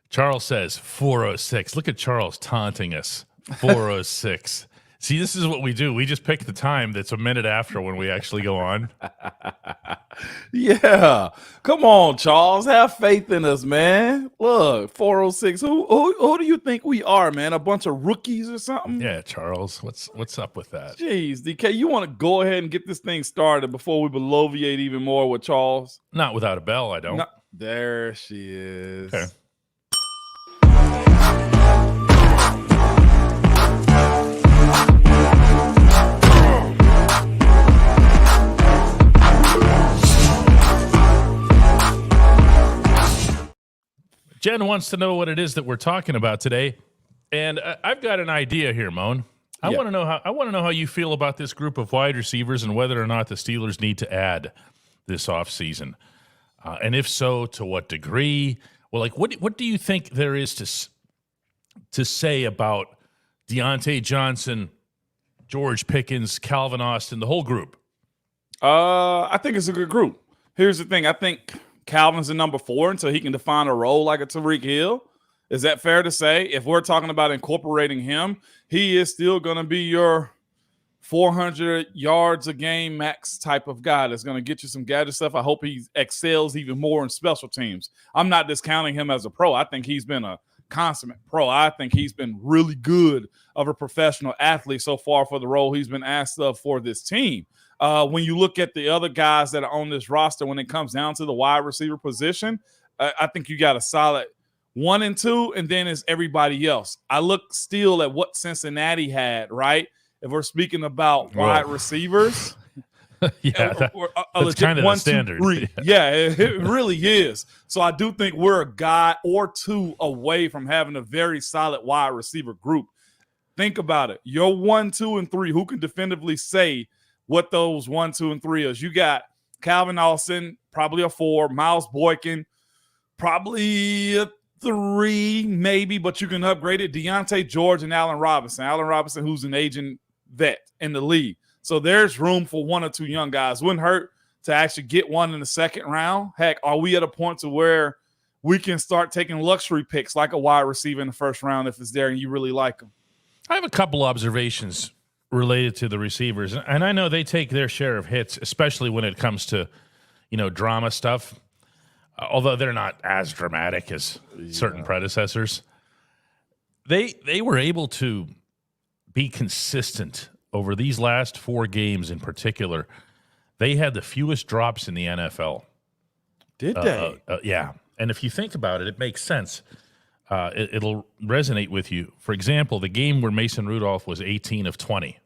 Charles says 406. Look at Charles taunting us. 406. See, this is what we do. We just pick the time that's a minute after when we actually go on. Yeah. Come on, Charles. Have faith in us, man. Look, 406. Who do you think we are, man? A bunch of rookies or something? Yeah, Charles. What's up with that? Jeez, DK, you want to go ahead and get this thing started before we bloviate even more with Charles? Not without a bell, I don't. No, there she is. Okay. Jen wants to know what it is that we're talking about today, and I've got an idea here, Moan. I want to know how you feel about this group of wide receivers and whether or not the Steelers need to add this offseason. And if so, to what degree? Well, like what do you think there is to say about Deontay Johnson, George Pickens, Calvin Austin, the whole group? I think it's a good group. Here's the thing. I think Calvin's the number 4 until he can define a role like a Tyreek Hill. Is that fair to say? If we're talking about incorporating him, he is still going to be your 400 yards a game max type of guy that's going to get you some gadget stuff. I hope he excels even more in special teams. I'm not discounting him as a pro. I think he's been a consummate pro. I think he's been really good of a professional athlete so far for the role he's been asked of for this team. When you look at the other guys that are on this roster, when it comes down to the wide receiver position, I think you got a solid 1 and 2, and then it's everybody else. I look still at what Cincinnati had, right? If we're speaking about wide receivers. Yeah, that's kind of the standard. 2, 3. Yeah, it really is. So I do think we're a guy or two away from having a very solid wide receiver group. Think about it. Your 1, 2, and 3, who can definitively say what those 1, 2, and 3 is? You got Calvin Austin, probably a 4. Miles Boykin, probably a 3, maybe, but you can upgrade it. Deontay George and Allen Robinson. Allen Robinson, who's an aging vet in the league. So there's room for 1 or 2 young guys. Wouldn't hurt to actually get one in the second round. Heck, are we at a point to where we can start taking luxury picks like a wide receiver in the first round if it's there and you really like them? I have a couple observations related to the receivers, and I know they take their share of hits, especially when it comes to, drama stuff, although they're not as dramatic as certain predecessors. They were able to be consistent over these last 4 games in particular. They had the fewest drops in the NFL. Did they? Yeah. And if you think about it, it makes sense. It'll resonate with you. For example, the game where Mason Rudolph was 18 of 20.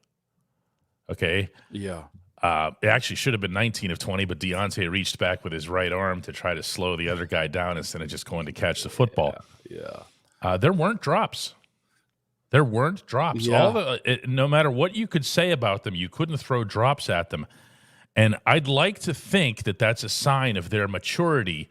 Okay? Yeah. It actually should have been 19 of 20, but Deontay reached back with his right arm to try to slow the other guy down instead of just going to catch the football. Yeah. There weren't drops. Yeah. No matter what you could say about them, you couldn't throw drops at them. And I'd like to think that that's a sign of their maturity,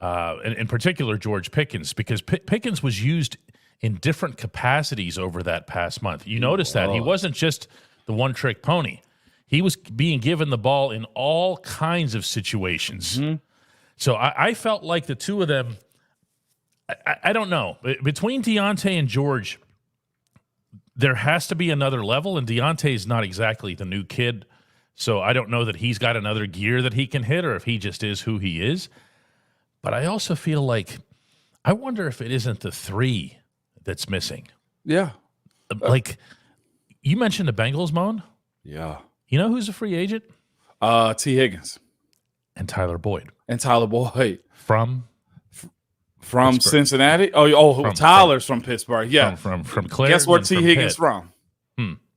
in particular George Pickens, because Pickens was used in different capacities over that past month. You notice that. He wasn't just the one-trick pony. He was being given the ball in all kinds of situations. Mm-hmm. So I felt like the two of them, I don't know. Between Deontay and George, there has to be another level, and Deontay's not exactly the new kid, so I don't know that he's got another gear that he can hit or if he just is who he is. But I also feel like I wonder if it isn't the 3 that's missing. Yeah. Like, you mentioned the Bengals, Moan. Yeah. You know who's a free agent? T. Higgins. And Tyler Boyd. From Pittsburgh. Cincinnati? Tyler's from Pittsburgh. Yeah. From Claire. Guess where T. Higgins from?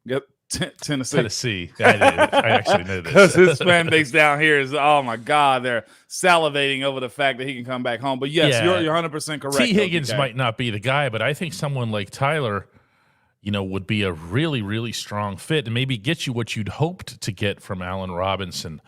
Yep. Tennessee. I actually knew this. Because his fan base down here is, oh my God, they're salivating over the fact that he can come back home. But yes, you're 100% correct. T. Higgins might not be the guy, but I think someone like Tyler, would be a really, really strong fit and maybe get you what you'd hoped to get from Allen Robinson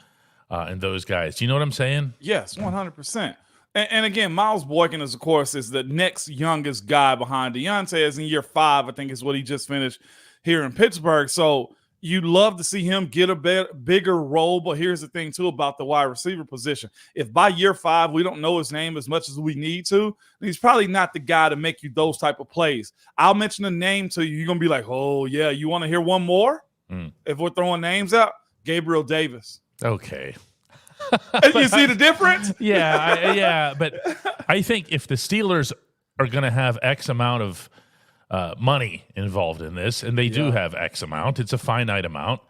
and those guys. Do you know what I'm saying? Yes, 100%. And again, Miles Boykin is the next youngest guy behind Deontay. Is in year 5, I think is what he just finished here in Pittsburgh. So you'd love to see him get a bigger role, but here's the thing, too, about the wide receiver position. If by year 5 we don't know his name as much as we need to, he's probably not the guy to make you those type of plays. I'll mention a name to you. You're going to be like, oh, yeah, you want to hear one more? If we're throwing names out, Gabriel Davis. Okay. You see the difference? Yeah, but I think if the Steelers are going to have X amount of money involved in this, and they do have X amount, it's a finite amount.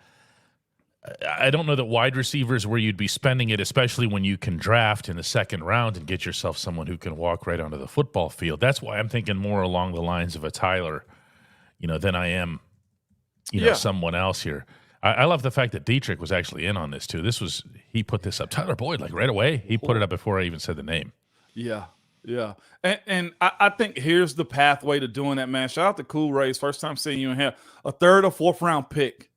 I don't know that wide receivers where you'd be spending it, especially when you can draft in the second round and get yourself someone who can walk right onto the football field. That's why I'm thinking more along the lines of a Tyler, than I am, someone else here. I love the fact that Dietrich was actually in on this too. He put this up. Tyler Boyd, like right away, he put it up before I even said the name. Yeah. Yeah. And I think here's the pathway to doing that, man. Shout out to Cool Rays. First time seeing you in here. A 3rd or 4th round pick.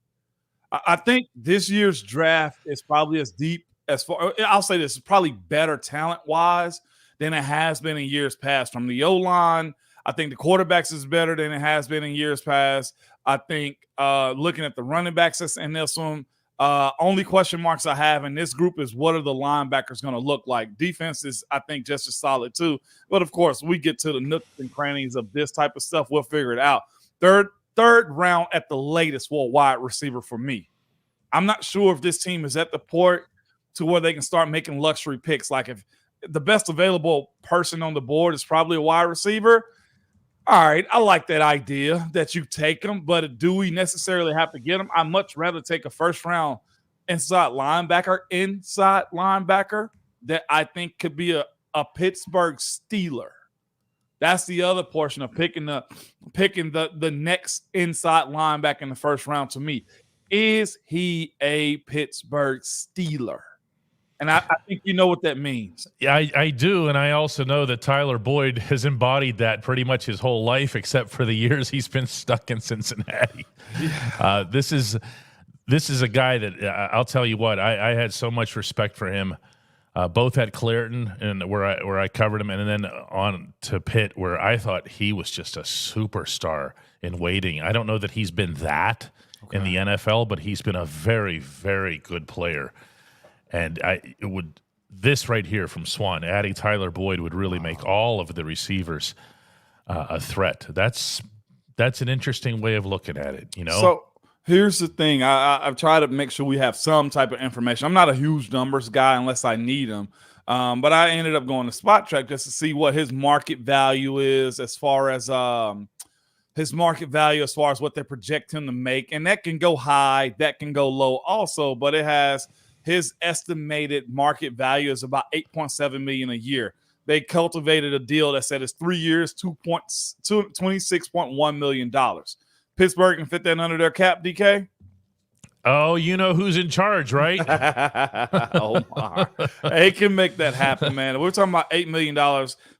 I think this year's draft is probably as deep as far. I'll say this, is probably better talent-wise than it has been in years past. From the O-line, I think the quarterbacks is better than it has been in years past. I think looking at the running backs that's in this one, only question marks I have in this group is what are the linebackers going to look like? Defense is, I think, just as solid too. But, of course, we get to the nooks and crannies of this type of stuff. We'll figure it out. Third round at the latest for a wide receiver for me. I'm not sure if this team is at the point to where they can start making luxury picks. Like if the best available person on the board is probably a wide receiver, all right, I like that idea that you take them, but do we necessarily have to get them? I'd much rather take a first-round inside linebacker that I think could be a Pittsburgh Steeler. That's the other portion of picking the next inside linebacker in the first round to me. Is he a Pittsburgh Steeler? And I think you know what that means. Yeah, I do, and I also know that Tyler Boyd has embodied that pretty much his whole life, except for the years he's been stuck in Cincinnati. Yeah. This is a guy that I'll tell you what, I had so much respect for him, both at Clairton and where I covered him, and then on to Pitt, where I thought he was just a superstar in waiting. I don't know that he's been that in the NFL, but he's been a very, very good player. And this right here from Swan, adding Tyler Boyd would really make all of the receivers a threat. That's an interesting way of looking at it, So here's the thing. I've tried to make sure we have some type of information. I'm not a huge numbers guy unless I need them. But I ended up going to Spot Track just to see what his market value is as far as what they project him to make. And that can go high, that can go low also, but it has his estimated market value is about $8.7 million a year. They cultivated a deal that said it's 3 years, $26.1 million. Pittsburgh can fit that under their cap, DK? Oh, you know who's in charge, right? Oh, my. They can make that happen, man. We're talking about $8 million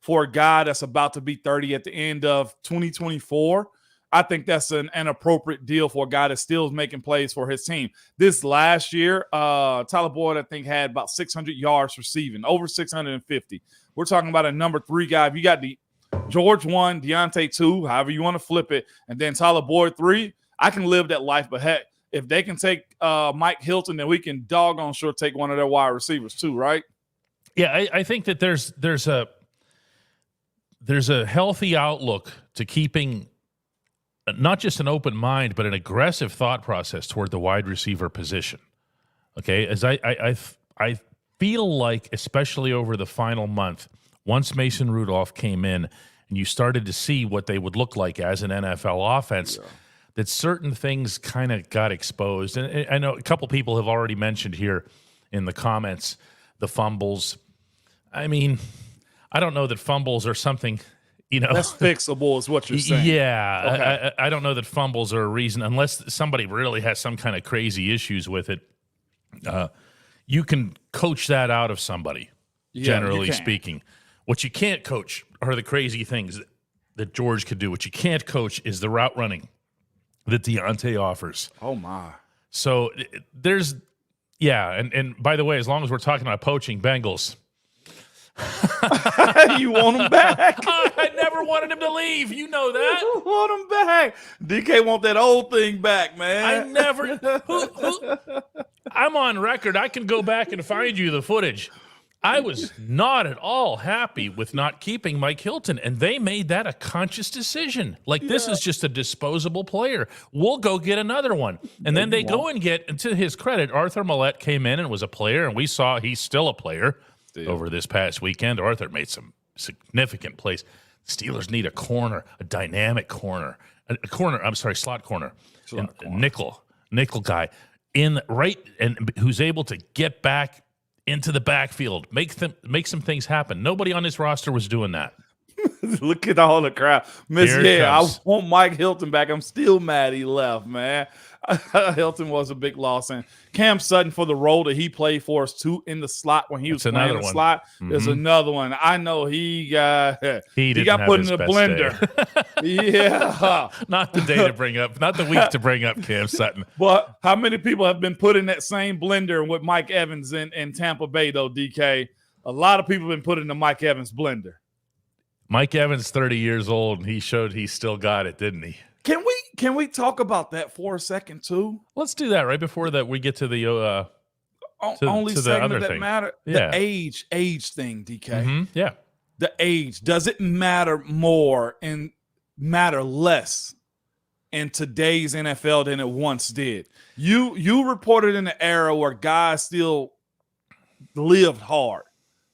for a guy that's about to be 30 at the end of 2024. I think that's an appropriate deal for a guy that still is making plays for his team. This last year, Tyler Boyd, I think, had about 600 yards receiving, over 650. We're talking about a number 3 guy. If you got the George 1, Deontay 2, however you want to flip it, and then Tyler Boyd 3, I can live that life. But, heck, if they can take Mike Hilton, then we can doggone sure take one of their wide receivers too, right? Yeah, I think that there's a healthy outlook to keeping not just an open mind, but an aggressive thought process toward the wide receiver position. Okay, as I feel like, especially over the final month, once Mason Rudolph came in and you started to see what they would look like as an NFL offense, that certain things kind of got exposed. And I know a couple people have already mentioned here in the comments the fumbles. I mean, I don't know that fumbles are something – that's fixable is what you're saying. Yeah. Okay. I don't know that fumbles are a reason, unless somebody really has some kind of crazy issues with it. You can coach that out of somebody, generally speaking. What you can't coach are the crazy things that George could do. What you can't coach is the route running that Deontay offers. Oh, my. So there's – and by the way, as long as we're talking about poaching Bengals – you want them back? I never never wanted him to leave. You know that. Want him back. DK want that old thing back, man. I never. I'm on record. I can go back and find you the footage. I was not at all happy with not keeping Mike Hilton, and they made that a conscious decision. Like, this is just a disposable player. We'll go get another one. And then they go and get, and to his credit, Arthur Millette came in and was a player, and we saw he's still a player over this past weekend. Arthur made some significant plays. Steelers need a corner, a dynamic corner, slot corner, nickel guy and who's able to get back into the backfield, make some things happen. Nobody on this roster was doing that. Look at all the crowd. I want Mike Hilton back. I'm still mad he left, man. Hilton was a big loss. And Cam Sutton, for the role that he played for us too in the slot when he was playing in the slot, is another one. I know he got put in the blender. Yeah. Not the day to bring up, not the week to bring up Cam Sutton. But how many people have been put in that same blender with Mike Evans in Tampa Bay, though, DK? A lot of people have been put in the Mike Evans blender. Mike Evans, 30 years old, and he showed he still got it, didn't he? Can we talk about that for a second too? Let's do that right before that we get to the only to the segment other that thing. matter. Yeah. The age thing, DK. Yeah. The age, does it matter more and matter less in today's NFL than it once did? You reported in the era where guys still lived hard.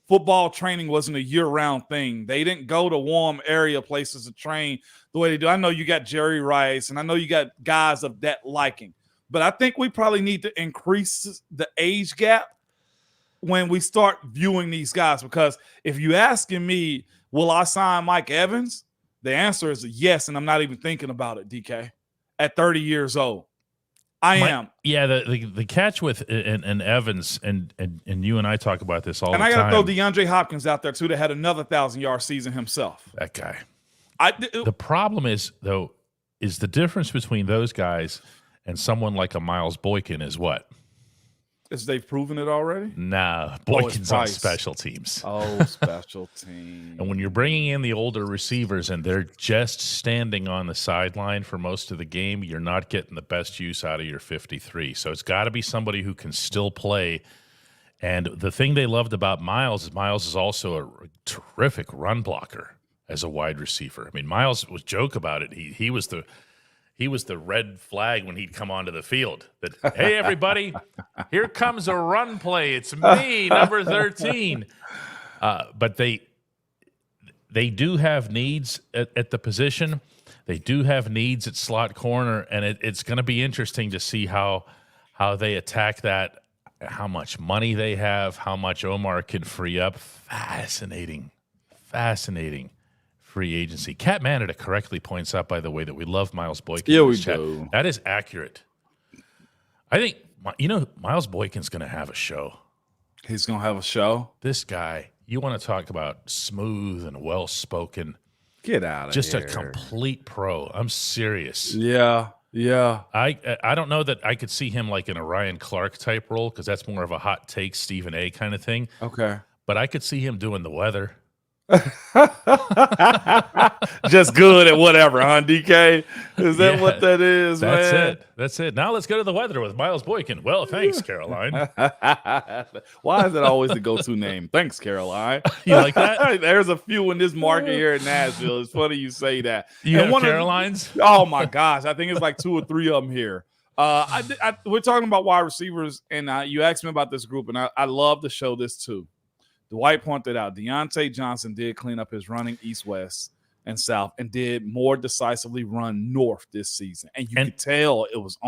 Football training wasn't a year-round thing. They didn't go to warm area places to train the way they do. I know you got Jerry Rice, and I know you got guys of that liking. But I think we probably need to increase the age gap when we start viewing these guys. Because if you're asking me, will I sign Mike Evans? The answer is yes, and I'm not even thinking about it, DK. At 30 years old. I am. Yeah, the catch with and Evans and you and I talk about this all the time. And I got to throw DeAndre Hopkins out there too, that had another 1,000-yard season himself. That guy. The problem is the difference between those guys and someone like a Miles Boykin is what? Is they've proven it already? Nah, Boykin's on special teams. Oh, special teams. And when you're bringing in the older receivers and they're just standing on the sideline for most of the game, you're not getting the best use out of your 53. So it's got to be somebody who can still play. And the thing they loved about Miles is also a terrific run blocker as a wide receiver. I mean, Miles was joke about it. He was the red flag when he'd come onto the field. That, hey, everybody, here comes a run play. It's me, number 13. But they do have needs at the position. They do have needs at slot corner, and it's going to be interesting to see how they attack that, how much money they have, how much Omar can free up. Fascinating free agency. Cat Manada correctly points out, by the way, that we love Miles Boykin. Yeah, we do. That is accurate. I think, Miles Boykin's going to have a show. He's going to have a show? This guy, you want to talk about smooth and well-spoken. Get out of just here. Just a complete pro. I'm serious. Yeah. I don't know that I could see him like in a Ryan Clark type role because that's more of a hot take Stephen A kind of thing. Okay. But I could see him doing the weather. Just good at whatever, huh, DK? Is that what that is, man? That's it. Now let's go to the weather with Miles Boykin. Well, thanks, Caroline. Why is that always the go-to name? Thanks, Caroline. You like that? There's a few in this market here in Nashville. It's funny you say that. You have Carolines? Oh, my gosh. I think it's like 2 or 3 of them here. We're talking about wide receivers, and you asked me about this group, and I love to show this too. Dwight pointed out Deontay Johnson did clean up his running east, west, and south, and did more decisively run north this season. And you could tell it was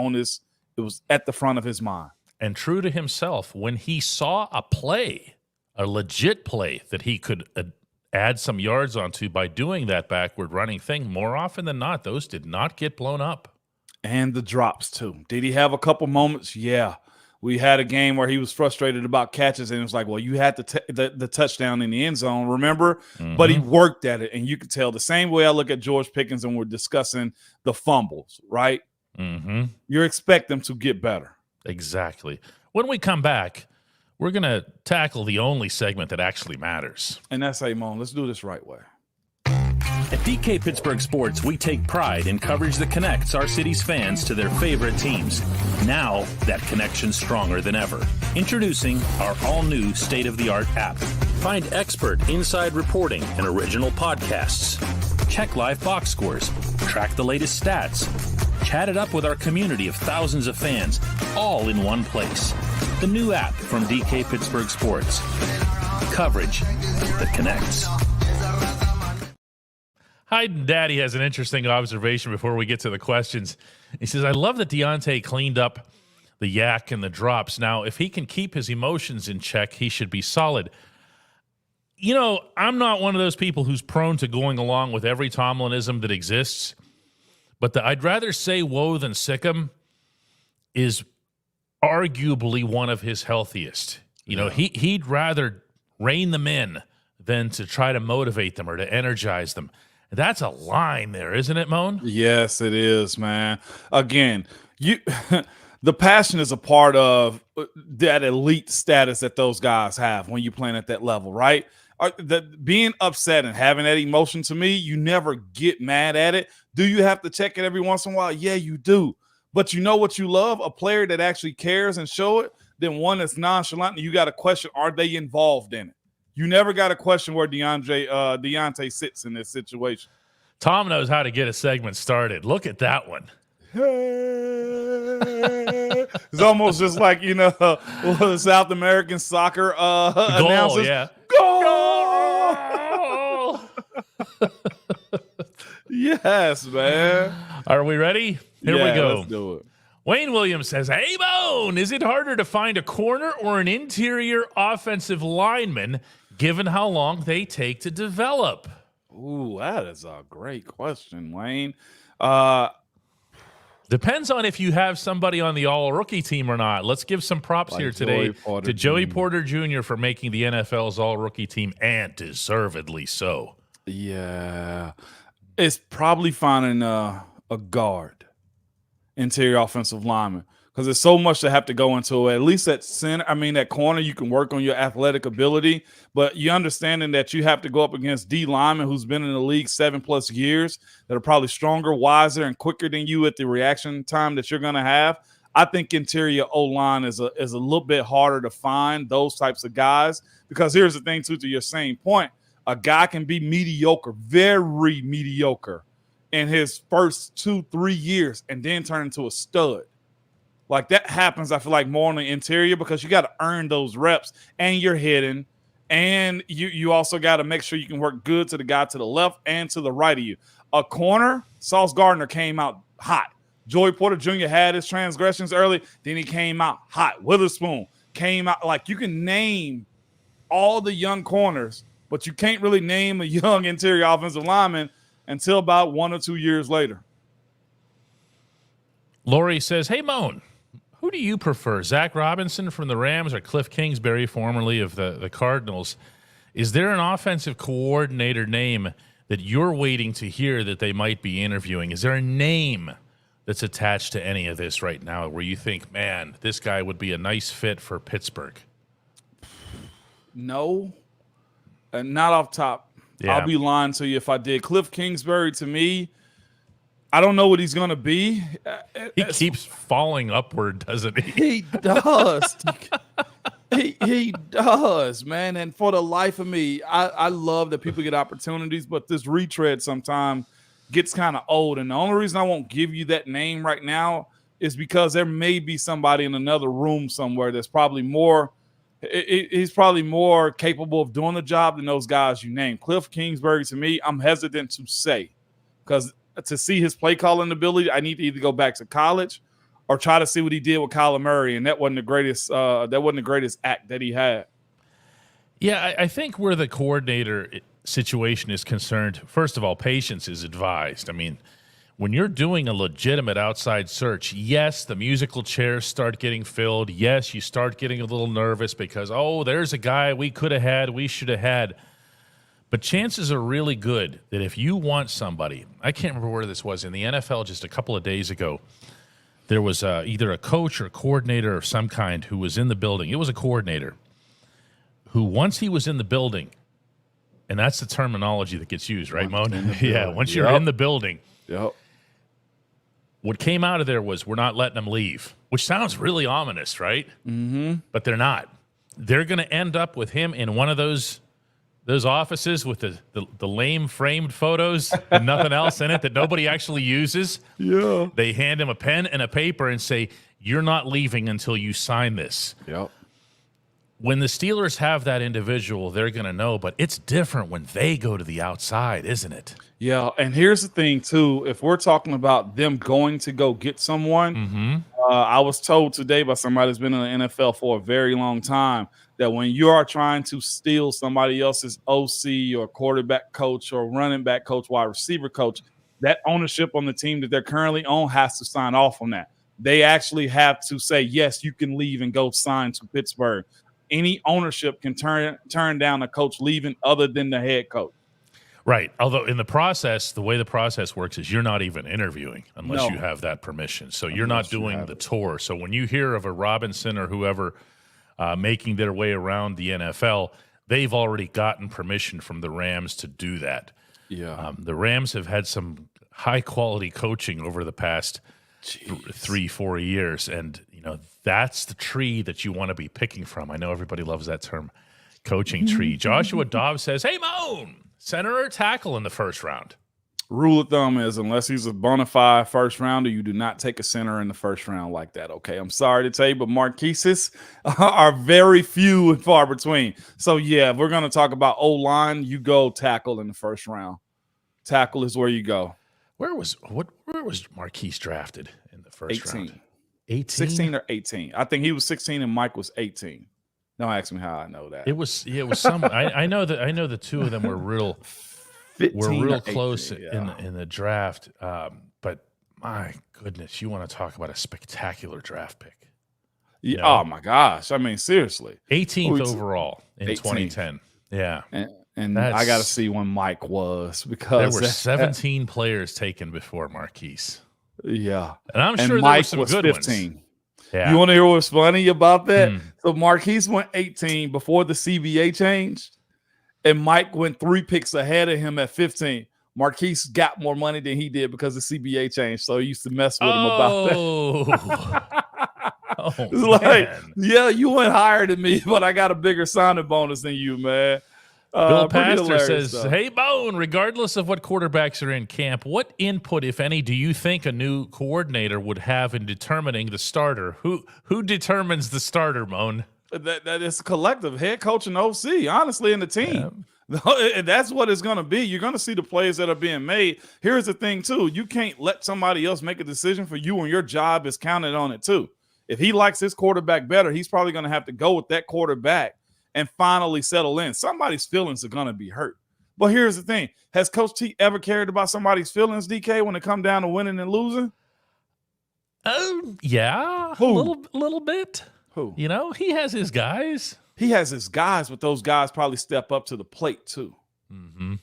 at the front of his mind. And true to himself, when he saw a legit play that he could add some yards onto by doing that backward running thing, more often than not, those did not get blown up. And the drops too. Did he have a couple moments? Yeah. We had a game where he was frustrated about catches, and it was like, well, you had the touchdown in the end zone, remember? Mm-hmm. But he worked at it, and you could tell the same way I look at George Pickens and we're discussing the fumbles, right? Mm-hmm. You expect them to get better. Exactly. When we come back, we're going to tackle the only segment that actually matters. And that's Ramon. Let's do this right way. At DK Pittsburgh Sports, we take pride in coverage that connects our city's fans to their favorite teams. Now, that connection's stronger than ever. Introducing our all-new state-of-the-art app. Find expert inside reporting and original podcasts. Check live box scores. Track the latest stats. Chat it up with our community of thousands of fans, all in one place. The new app from DK Pittsburgh Sports. Coverage that connects. Hyde Daddy has an interesting observation before we get to the questions. He says, I love that Deontay cleaned up the yak and the drops. Now, if he can keep his emotions in check, he should be solid. You know, I'm not one of those people who's prone to going along with every Tomlinism that exists, but I'd rather say woe than sick'em is arguably one of his healthiest. You know, he'd rather rein them in than to try to motivate them or to energize them. That's a line there, isn't it, Moan? Yes, it is, man. Again, the passion is a part of that elite status that those guys have when you're playing at that level, right? Being upset and having that emotion, to me, you never get mad at it. Do you have to check it every once in a while? Yeah, you do. But you know what you love? A player that actually cares and show it, then one that's nonchalant, and you got to question, are they involved in it? You never got to question where Deontay sits in this situation. Tom knows how to get a segment started. Look at that one. It's almost just like, you know, the South American soccer announcers. Yeah. Goal! Yes, man. Are we ready? Here we go. Let's do it. Wayne Williams says, hey, Bone, is it harder to find a corner or an interior offensive lineman given how long they take to develop? Ooh, that is a great question, Wayne. Depends on if you have somebody on the all-rookie team or not. Let's give some props here today to Joey Porter Jr. for making the NFL's all-rookie team, and deservedly so. Yeah. It's probably finding a guard, interior offensive lineman, because there's so much to have to go into it. At least at center, that corner, you can work on your athletic ability, but you understanding that you have to go up against D linemen who's been in the league 7+ years that are probably stronger, wiser, and quicker than you at the reaction time that you're going to have. I think interior O-line is a little bit harder to find those types of guys, because here's the thing, too, to your same point. A guy can be mediocre, very mediocre, in his first 2-3 years and then turn into a stud. Like, that happens, I feel like, more on the interior, because you got to earn those reps, and you're hitting, and you also got to make sure you can work good to the guy to the left and to the right of you. A corner, Sauce Gardner came out hot. Joey Porter Jr. had his transgressions early, then he came out hot. Witherspoon came out. Like, you can name all the young corners, but you can't really name a young interior offensive lineman until about 1 or 2 years later. Lori says, hey, Moan, who do you prefer, Zach Robinson from the Rams or Cliff Kingsbury, formerly of the Cardinals? Is there an offensive coordinator name that you're waiting to hear that they might be interviewing? Is there a name that's attached to any of this right now where you think, man, this guy would be a nice fit for Pittsburgh? No, not off top. Yeah. I'll be lying to you if I did. Cliff Kingsbury, to me, I don't know what he's going to be. He keeps falling upward, doesn't he? He does. he does, man. And for the life of me, I love that people get opportunities, but this retread sometimes gets kind of old. And the only reason I won't give you that name right now is because there may be somebody in another room somewhere that's probably more – he's probably more capable of doing the job than those guys you named. Cliff Kingsbury, to me, I'm hesitant to say, because to see his play calling ability, I need to either go back to college or try to see what he did with Kyler Murray, and that wasn't the greatest. Act that he had. Yeah, I think where the coordinator situation is concerned, first of all, patience is advised. When you're doing a legitimate outside search, yes, the musical chairs start getting filled. Yes, you start getting a little nervous because, there's a guy we could have had, we should have had. But chances are really good that if you want somebody, I can't remember where this was, in the NFL just a couple of days ago, there was either a coach or a coordinator of some kind who was in the building. It was a coordinator who, once he was in the building, And that's the terminology that gets used, right, Moan? Once you're in the building. Yep. What came out of there was we're not letting them leave, which sounds really ominous, right? Mm-hmm. But they're not. They're going to end up with him in one of those offices with the lame framed photos and nothing else in it that nobody actually uses. Yeah. They hand him a pen and a paper and say, you're not leaving until you sign this. Yep. When the Steelers have that individual, they're going to know, but it's different when they go to the outside, isn't it? Yeah, and here's the thing, too. If we're talking about them going to go get someone, I was told today by somebody that's been in the NFL for a very long time that when you are trying to steal somebody else's OC or quarterback coach or running back coach, wide receiver coach, that ownership on the team that they're currently on has to sign off on that. They actually have to say, yes, you can leave and go sign to Pittsburgh. Any ownership can turn down a coach leaving other than the head coach. Right. Although in the process, the way the process works is you're not even interviewing unless No. you have that permission. So you're not doing the tour. So when you hear of a Robinson or whoever making their way around the NFL, they've already gotten permission from the Rams to do that. Yeah. The Rams have had some high-quality coaching over the past 3-4 years, and that's the tree that you want to be picking from. I know everybody loves that term, coaching tree. Joshua Dobbs says, hey, Moan, center or tackle in the first round? Rule of thumb is unless he's a bona fide first rounder, you do not take a center in the first round like that, okay? I'm sorry to tell you, but Marquises are very few and far between. So, yeah, if we're going to talk about O-line, you go tackle in the first round. Tackle is where you go. Where was Marquise drafted in the first 18. round? 18? 16 or 18. I think he was 16 and Mike was 18. Don't ask me how I know that. It was some. I know the two of them were real close in the draft. But my goodness, you want to talk about a spectacular draft pick? Yeah. Oh my gosh! I mean, seriously, 18th overall in 18. 2010. Yeah, and I got to see when Mike was because there were 17 players taken before Marquise. Yeah, and I'm sure Mike there were was some good 15. ones. Yeah. You want to hear what's funny about that? So Marquise went 18 before the CBA changed, and Mike went 3 picks ahead of him at 15. Marquise got more money than he did because the CBA changed, so he used to mess with him about that. It's like, yeah, you went higher than me, but I got a bigger signing bonus than you, man. Bill Pastor says, hey, Bone, regardless of what quarterbacks are in camp, what input, if any, do you think a new coordinator would have in determining the starter? Who determines the starter, Moan? That is collective, head coach and OC, honestly, in the team. Yeah. That's what it's going to be. You're going to see the plays that are being made. Here's the thing, too. You can't let somebody else make a decision for you, and your job is counted on it, too. If he likes his quarterback better, he's probably going to have to go with that quarterback and finally settle in. Somebody's feelings are going to be hurt. But here's the thing. Has Coach T ever cared about somebody's feelings, DK, when it come down to winning and losing? Yeah. Who? A little bit. Who? He has his guys. He has his guys, but those guys probably step up to the plate, too. Mm-hmm.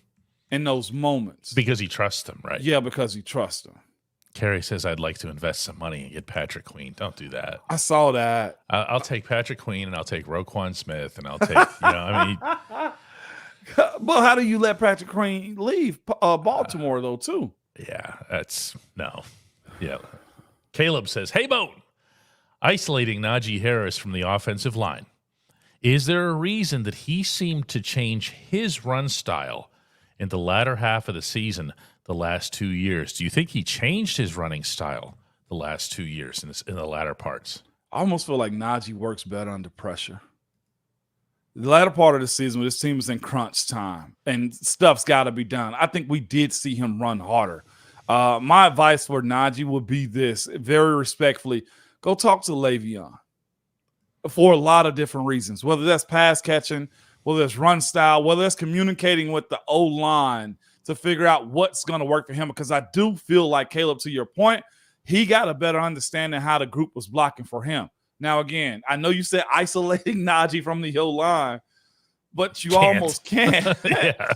In those moments. Because he trusts them, right? Yeah, because he trusts them. Carrie says, I'd like to invest some money and get Patrick Queen. Don't do that. I saw that. I'll take Patrick Queen, and I'll take Roquan Smith, and I'll take, But how do you let Patrick Queen leave Baltimore, though, too? Yeah, no. Yeah. Caleb says, hey, Bone, isolating Najee Harris from the offensive line. Is there a reason that he seemed to change his run style in the latter half of the season the last 2 years? Do you think he changed his running style the last 2 years in the latter parts? I almost feel like Najee works better under pressure. The latter part of the season, when this team is in crunch time and stuff's got to be done, I think we did see him run harder. My advice for Najee would be this, very respectfully, go talk to Le'Veon for a lot of different reasons, whether that's pass catching, whether it's run style, whether that's communicating with the O-line to figure out what's going to work for him, because I do feel like, Caleb, to your point, he got a better understanding how the group was blocking for him. Now, again, I know you said isolating Najee from the O-line, but you almost can't. Yeah.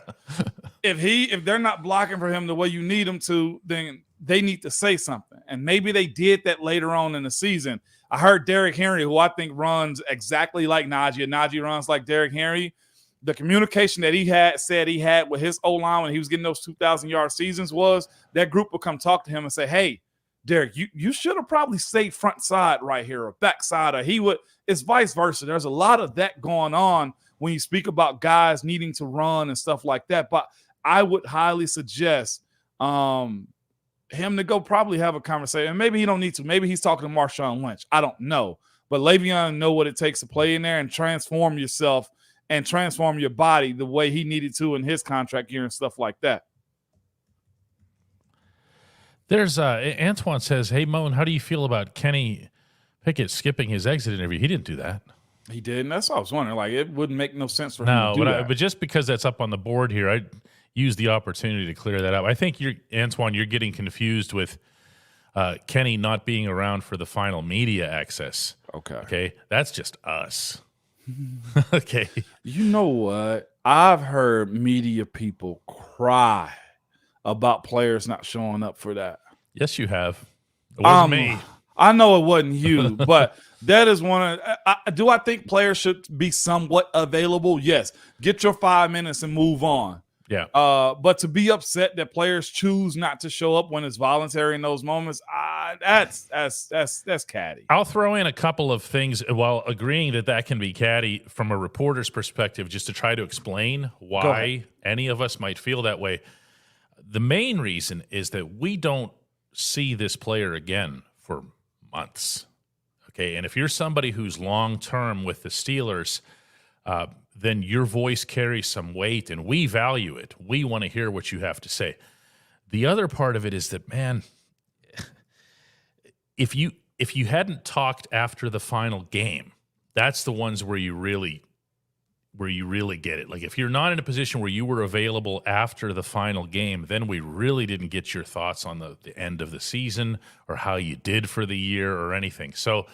If they're not blocking for him the way you need them to, then they need to say something. And maybe they did that later on in the season. I heard Derrick Henry, who I think runs exactly like Najee, and Najee runs like Derrick Henry. the communication that he had with his O-line when he was getting those 2,000-yard seasons was that group would come talk to him and say, hey, Derek, you should have probably stayed front side right here or back side, or he would. It's vice versa. There's a lot of that going on when you speak about guys needing to run and stuff like that. But I would highly suggest him to go probably have a conversation. And maybe he don't need to. Maybe he's talking to Marshawn Lynch. I don't know. But Le'Veon know what it takes to play in there and transform yourself and transform your body the way he needed to in his contract year and stuff like that. There's Antoine says, hey, Moan, how do you feel about Kenny Pickett skipping his exit interview? He didn't do that. He did, and that's what I was wondering. Like, it wouldn't make no sense for him to do that. But just because that's up on the board here, I use the opportunity to clear that up. I think Antoine, you're getting confused with Kenny not being around for the final media access. Okay, that's just us. Okay. You know what? I've heard media people cry about players not showing up for that. Yes, you have. It wasn't me. I know it wasn't you, but that is one of do I think players should be somewhat available? Yes. Get your 5 minutes and move on. Yeah. But to be upset that players choose not to show up when it's voluntary in those moments, that's catty. I'll throw in a couple of things while agreeing that can be catty from a reporter's perspective, just to try to explain why any of us might feel that way. The main reason is that we don't see this player again for months. Okay, and if you're somebody who's long-term with the Steelers, then your voice carries some weight, and we value it. We want to hear what you have to say. The other part of it is that, man, if you hadn't talked after the final game, that's the ones where you really get it. Like, if you're not in a position where you were available after the final game, then we really didn't get your thoughts on the end of the season or how you did for the year or anything. So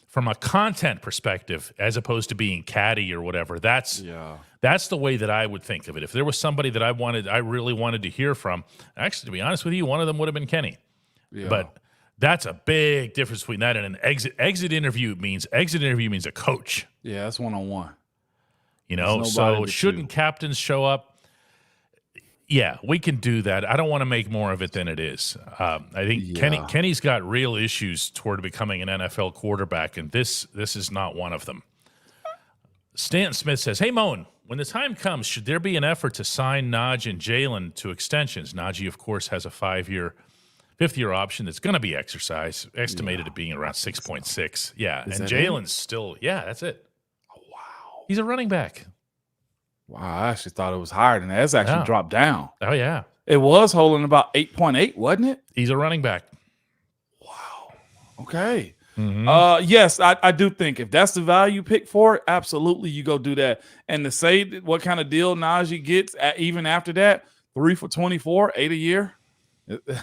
from a content perspective, as opposed to being catty or whatever, that's the way that I would think of it. If there was somebody that I really wanted to hear from, actually, to be honest with you, one of them would have been Kenny. Yeah. But that's a big difference between that and an exit. Exit interview means a coach. Yeah, that's one-on-one. You know, so shouldn't captains show up? Yeah, we can do that. I don't want to make more of it than it is. I think Kenny's got real issues toward becoming an NFL quarterback, and this is not one of them. Stanton Smith says, hey, Moan, when the time comes, should there be an effort to sign Najee and Jalen to extensions? Najee, of course, has a fifth-year option that's going to be exercised, estimated at being around 6.6. Yeah, and Jalen's still, that's it. He's a running back. Wow, I actually thought it was higher than that. It's actually dropped down. Oh, yeah. It was holding about 8.8, wasn't it? He's a running back. Wow. Okay. Mm-hmm. Yes, I do think if that's the value pick for it, absolutely you go do that. And to say what kind of deal Najee gets even after that, 3 for 24, 8 a year,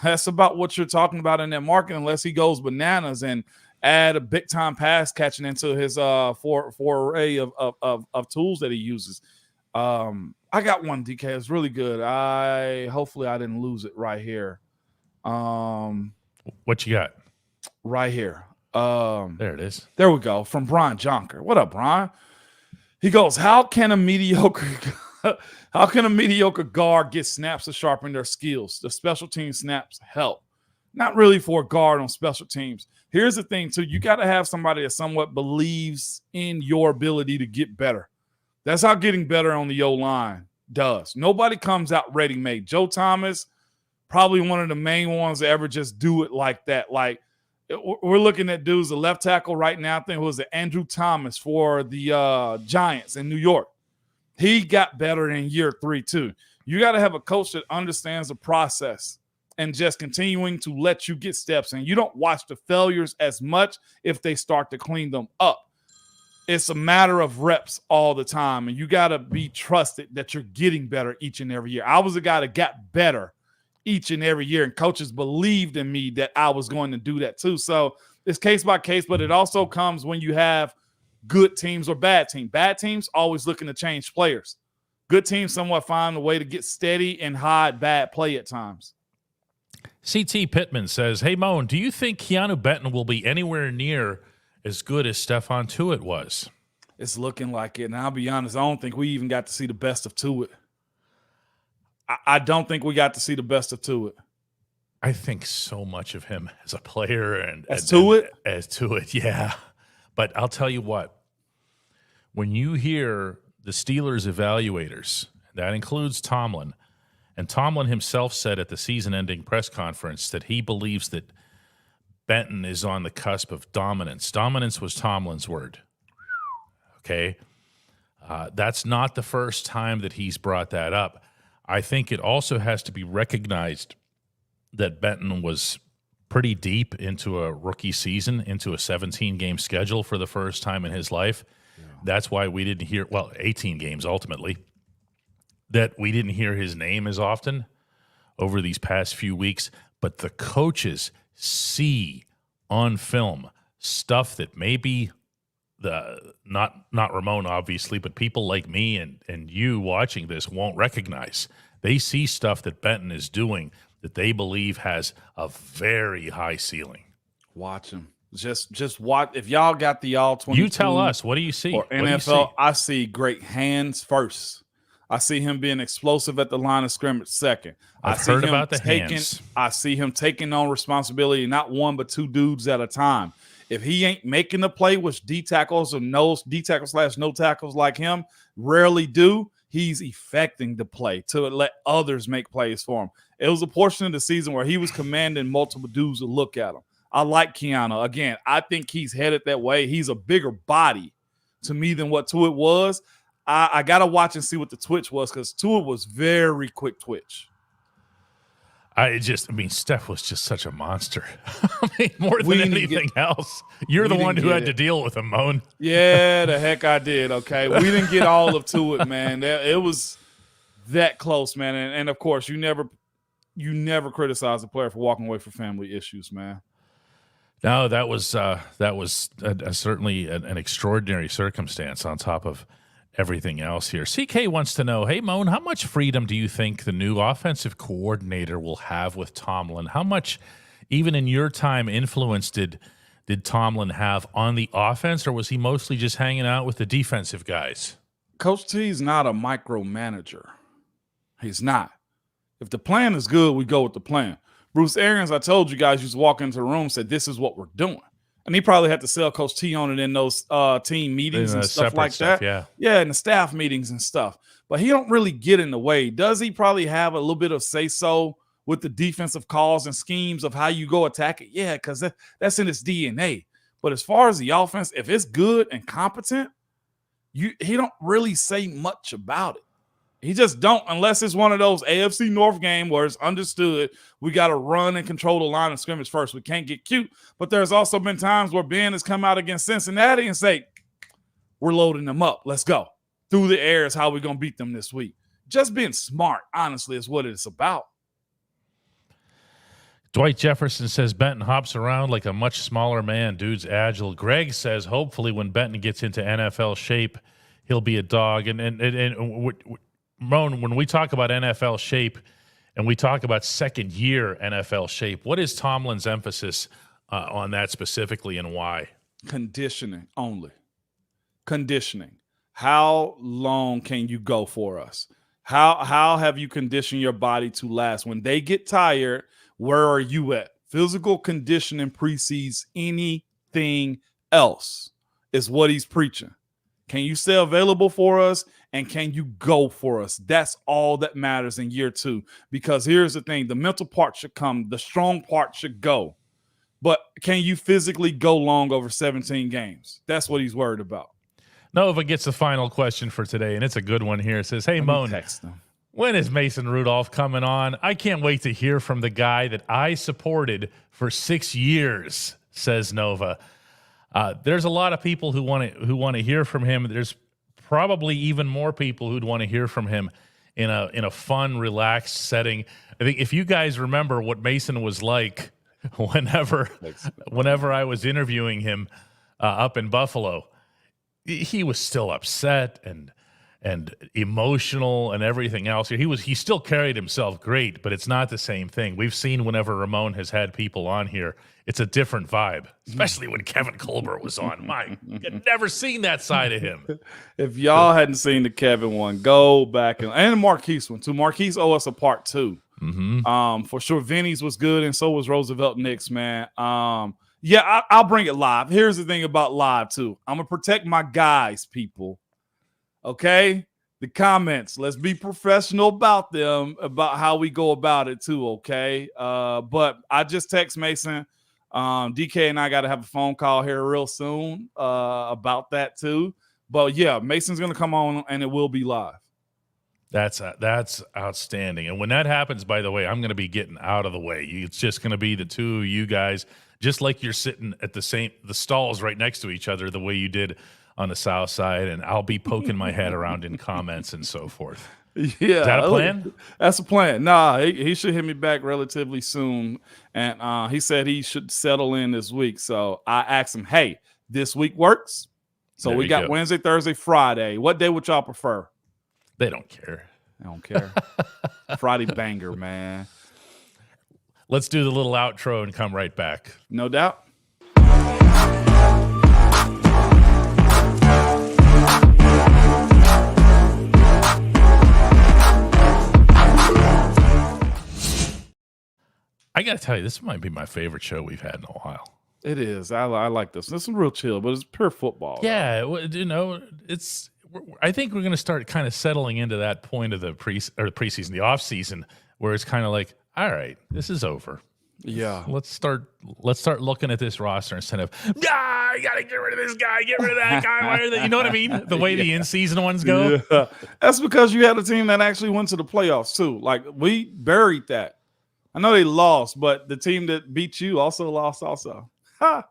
that's about what you're talking about in that market, unless he goes bananas and add a big-time pass catching into his foray of tools that he uses. I got one, DK. It's really good. Hopefully I didn't lose it right here. What you got? Right here. There it is. There we go. From Brian Jonker. What up, Brian? He goes, how can a mediocre guard get snaps to sharpen their skills? The special team snaps help. Not really for a guard on special teams. Here's the thing, too. You got to have somebody that somewhat believes in your ability to get better. That's how getting better on the O-line does. Nobody comes out ready-made. Joe Thomas, probably one of the main ones to ever just do it like that. Like, we're looking at dudes, the left tackle right now, I think it was Andrew Thomas for the Giants in New York. He got better in year 3, too. You got to have a coach that understands the process and just continuing to let you get steps. And you don't watch the failures as much if they start to clean them up. It's a matter of reps all the time. And you got to be trusted that you're getting better each and every year. I was a guy that got better each and every year, and coaches believed in me that I was going to do that too. So it's case by case, but it also comes when you have good teams or bad teams. Bad teams always looking to change players. Good teams somewhat find a way to get steady and hide bad play at times. CT Pittman says, hey, Moan, do you think Keanu Benton will be anywhere near as good as Stephon Tuitt was? It's looking like it. And I'll be honest, I don't think we even got to see the best of Tuitt. I don't think we got to see the best of Tuitt. I think so much of him as a player and as Tuitt, yeah. But I'll tell you what, when you hear the Steelers evaluators, that includes Tomlin, and Tomlin himself said at the season-ending press conference that he believes that Benton is on the cusp of dominance. Dominance was Tomlin's word. Okay? That's not the first time that he's brought that up. I think it also has to be recognized that Benton was pretty deep into a rookie season, into a 17-game schedule for the first time in his life. Yeah. That's why we didn't hear, 18 games ultimately, that we didn't hear his name as often over these past few weeks. But the coaches see on film stuff that maybe not Ramon, obviously, but people like me and you watching this won't recognize. They see stuff that Benton is doing that they believe has a very high ceiling. Watch him. Just watch. If y'all got the all 22, you tell us. What do you see? Or NFL, I see great hands first. I see him being explosive at the line of scrimmage second. I've heard about the hands. I see him taking on responsibility, not one but two dudes at a time. If he ain't making the play, which D tackles or no tackles like him rarely do, he's effecting the play to let others make plays for him. It was a portion of the season where he was commanding multiple dudes to look at him. I like Keanu. Again, I think he's headed that way. He's a bigger body to me than what Tuitt was. I got to watch and see what the twitch was because Tuitt was very quick twitch. Steph was just such a monster. More than anything else. You're the one who had to deal with him, Moan. Yeah, the heck I did, okay? We didn't get all of Tuitt, man. It was that close, man. And of course, you never criticize a player for walking away from family issues, man. No, that was certainly an extraordinary circumstance on top of everything else here. CK wants to know, hey, Moan, how much freedom do you think the new offensive coordinator will have with Tomlin? How much, even in your time, influence did Tomlin have on the offense, or was he mostly just hanging out with the defensive guys? Coach T's not a micromanager. He's not. If the plan is good, we go with the plan. Bruce Arians, I told you guys, used to walk into the room and said, this is what we're doing. And he probably had to sell Coach T on it in those team meetings and stuff like that. Yeah, in the staff meetings and stuff. But he don't really get in the way. Does he probably have a little bit of say-so with the defensive calls and schemes of how you go attack it? Yeah, because that's in his DNA. But as far as the offense, if it's good and competent, he don't really say much about it. He just don't, unless it's one of those AFC North game where it's understood we got to run and control the line of scrimmage first. We can't get cute. But there's also been times where Ben has come out against Cincinnati and say, we're loading them up. Let's go. Through the air is how we're going to beat them this week. Just being smart, honestly, is what it's about. Dwight Jefferson says Benton hops around like a much smaller man. Dude's agile. Greg says hopefully when Benton gets into NFL shape, he'll be a dog. And Moan, when we talk about NFL shape and we talk about second-year NFL shape, what is Tomlin's emphasis on that specifically and why? Conditioning only. Conditioning. How long can you go for us? How have you conditioned your body to last? When they get tired, where are you at? Physical conditioning precedes anything else is what he's preaching. Can you stay available for us? And can you go for us? That's all that matters in year two. Because here's the thing. The mental part should come. The strong part should go. But can you physically go long over 17 games? That's what he's worried about. Nova gets the final question for today, and it's a good one here. It says, hey, Moan, when is Mason Rudolph coming on? I can't wait to hear from the guy that I supported for 6 years, says Nova. There's a lot of people who want to hear from him. There's probably even more people who'd want to hear from him in a fun, relaxed setting. I think if you guys remember what Mason was like whenever I was interviewing him up in Buffalo, he was still upset and and emotional and everything else. He still carried himself great, but it's not the same thing. We've seen whenever Ramon has had people on here, it's a different vibe, especially when Kevin Colbert was on. I've never seen that side of him. If y'all hadn't seen the Kevin one, go back and the Marquise one too. Marquise owe us a part 2. For sure. Vinny's was good, and so was Roosevelt Nix, man. Yeah, I'll bring it live. Here's the thing about live too. I'm gonna protect my guys, people. Okay, the comments. Let's be professional about them, about how we go about it too. Okay, but I just text Mason. DK and I got to have a phone call here real soon about that too. But yeah, Mason's gonna come on and it will be live. That's outstanding. And when that happens, by the way, I'm going to be getting out of the way. It's just going to be the two of you guys, just like you're sitting at the stalls right next to each other, the way you did on the south side, and I'll be poking my head around in comments and so forth. Yeah, is that a plan? That's a plan. Nah, he should hit me back relatively soon, and he said he should settle in this week. So I asked him, "Hey, this week works." So we got Wednesday, Thursday, Friday. What day would y'all prefer? They don't care. I don't care. Friday banger, man. Let's do the little outro and come right back. No doubt. I got to tell you, this might be my favorite show we've had in a while. It is. I like this. This is real chill, but it's pure football. Yeah, it's. I think we're going to start kind of settling into that point of the preseason, the off season, where it's kind of like, all right, this is over. Yeah. Let's start looking at this roster instead of, I got to get rid of this guy, get rid of that guy. You know what I mean? The way the in-season ones go. Yeah. That's because you had a team that actually went to the playoffs too. Like, we buried that. I know they lost, but the team that beat you also lost also. Ha!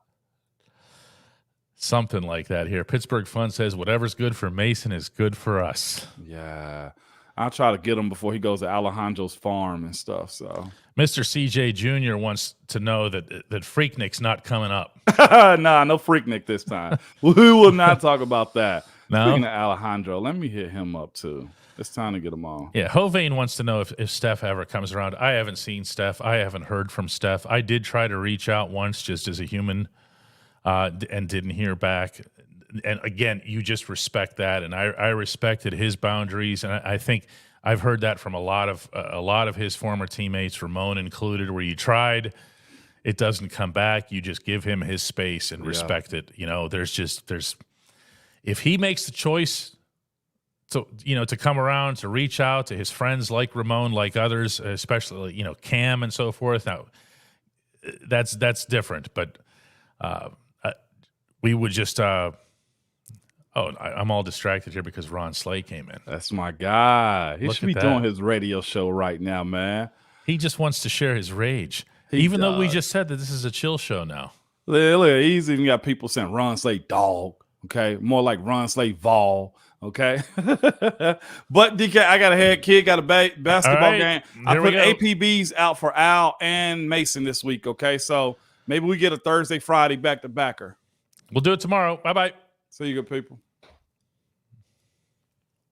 Something like that here. Pittsburgh Fun says, whatever's good for Mason is good for us. Yeah. I'll try to get him before he goes to Alejandro's farm and stuff. So Mr. CJ Jr. wants to know that Freaknik's not coming up. Nah, no Freaknik this time. We will not talk about that. No? Speaking of Alejandro, let me hit him up too. It's time to get him on. Yeah, Hovain wants to know if Steph ever comes around. I haven't seen Steph. I haven't heard from Steph. I did try to reach out once just as a human and didn't hear back. And again, you just respect that, and I respected his boundaries, and I think I've heard that from a lot of his former teammates, Ramon included, where you tried, it doesn't come back. You just give him his space and respect it. You know, there's if he makes the choice to come around, to reach out to his friends like Ramon, like others, especially Cam and so forth. Now, that's different, but we would just. I'm all distracted here because Ron Slay came in. That's my guy. He should be doing his radio show right now, man. He just wants to share his rage, though we just said that this is a chill show now. Look, he's even got people saying Ron Slay dog. Okay, more like Ron Slay Vol. Okay, but DK, I got a head kid, got a basketball game. I put APBs out for Al and Mason this week. Okay, so maybe we get a Thursday, Friday back to backer. We'll do it tomorrow. Bye bye. See you good people.